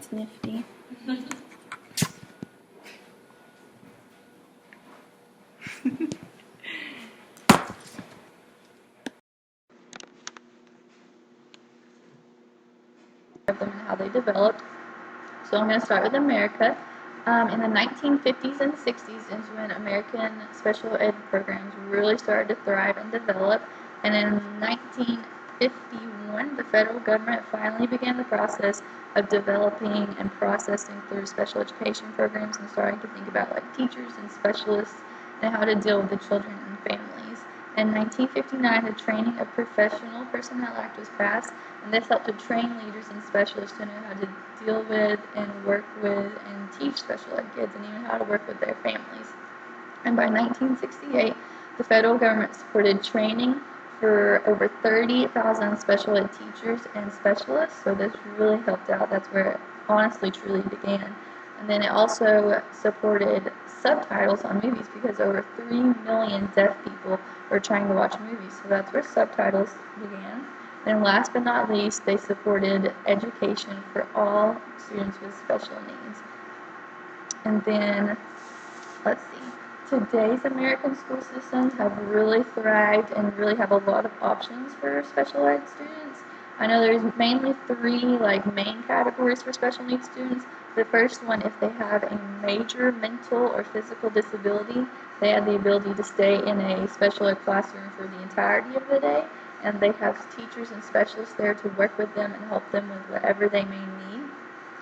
That's nifty. Of them and how they developed. So I'm going to start with America. In the 1950s and 60s is when American special ed programs really started to thrive and develop. And in 1951, the federal government finally began the process of developing and processing through special education programs and starting to think about like teachers and specialists and how to deal with the children and families. In 1959, the Training of Professional Personnel Act was passed, and this helped to train leaders and specialists to know how to deal with and work with and teach special ed kids and even how to work with their families. And by 1968, the federal government supported training for over 30,000 special ed teachers and specialists, so this really helped out. That's where it honestly truly began. And then it also supported subtitles on movies because over 3 million deaf people were trying to watch movies, so that's where subtitles began. And last but not least, they supported education for all students with special needs. And then, let's see, today's American school systems have really thrived and really have a lot of options for special ed students. I know there's mainly three main categories for special needs students. The first one, if they have a major mental or physical disability, they have the ability to stay in a special ed classroom for the entirety of the day, and they have teachers and specialists there to work with them and help them with whatever they may need.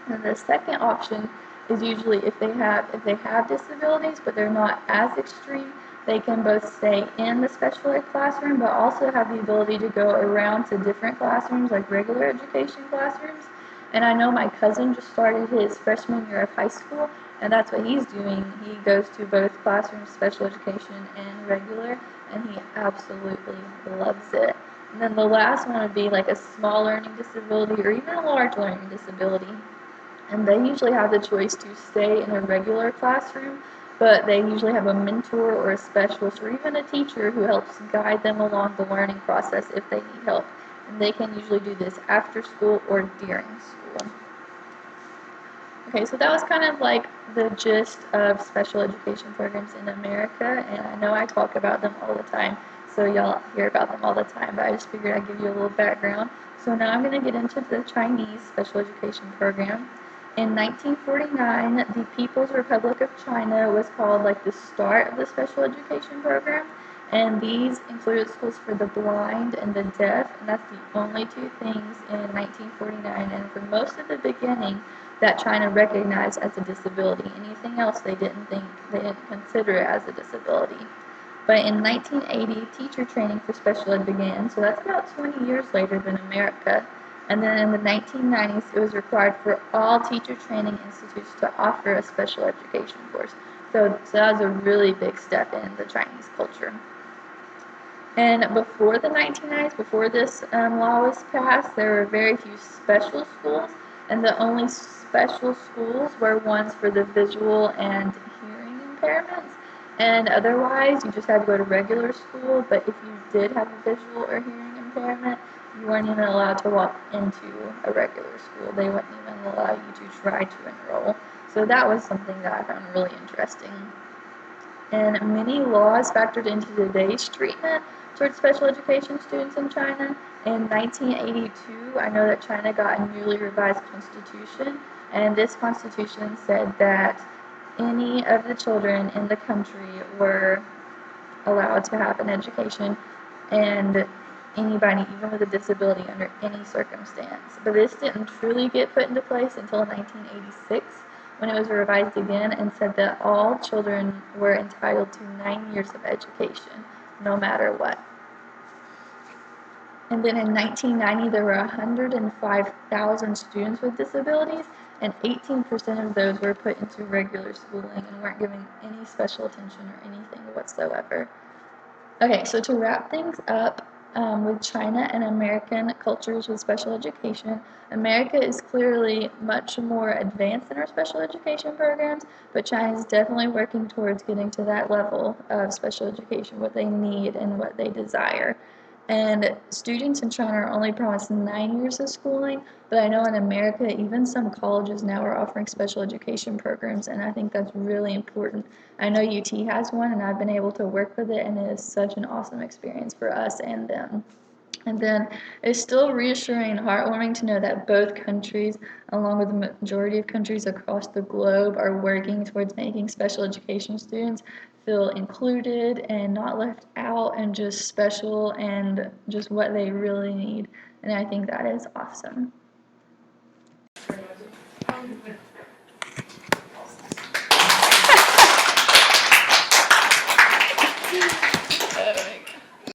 And the second option is usually if they have disabilities but they're not as extreme, they can both stay in the special ed classroom but also have the ability to go around to different classrooms like regular education classrooms. And I know my cousin just started his freshman year of high school, and that's what he's doing. He goes to both classrooms, special education and regular, and he absolutely loves it. And then the last one would be like a small learning disability or even a large learning disability. And they usually have the choice to stay in a regular classroom, but they usually have a mentor or a specialist or even a teacher who helps guide them along the learning process if they need help. And they can usually do this after school or during school. Okay, so that was kind of like the gist of special education programs in America, and I know I talk about them all the time, so y'all hear about them all the time, but I just figured I'd give you a little background. So now I'm going to get into the Chinese special education program. In 1949, the People's Republic of China was called like the start of the special education program, and these included schools for the blind and the deaf, and that's the only two things in 1949, and for most of the beginning, that China recognized as a disability. Anything else they didn't consider it as a disability. But in 1980, teacher training for special ed began, so that's about 20 years later than America. And then in the 1990s, it was required for all teacher training institutes to offer a special education course. So that was a really big step in the Chinese culture. And before the 1990s, before this law was passed, there were very few special schools, and the only special schools were ones for the visual and hearing impairments. And otherwise, you just had to go to regular school, but if you did have a visual or hearing impairment, you weren't even allowed to walk into a regular school. They wouldn't even allow you to try to enroll. So that was something that I found really interesting. And many laws factored into today's treatment towards special education students in China. In 1982, I know that China got a newly revised constitution, and this constitution said that any of the children in the country were allowed to have an education, and anybody, even with a disability, under any circumstance. But this didn't truly get put into place until 1986, when it was revised again and said that all children were entitled to 9 years of education, no matter what. And then in 1990, there were 105,000 students with disabilities, and 18% of those were put into regular schooling and weren't given any special attention or anything whatsoever. Okay, so to wrap things up, with China and American cultures with special education, America is clearly much more advanced in our special education programs, but China is definitely working towards getting to that level of special education, what they need and what they desire. And students in China are only promised 9 years of schooling, but I know in America, even some colleges now are offering special education programs, and I think that's really important. I know UT has one, and I've been able to work with it, and it is such an awesome experience for us and them. And then it's still reassuring and heartwarming to know that both countries, along with the majority of countries across the globe, are working towards making special education students feel included and not left out and just special and just what they really need. And I think that is awesome.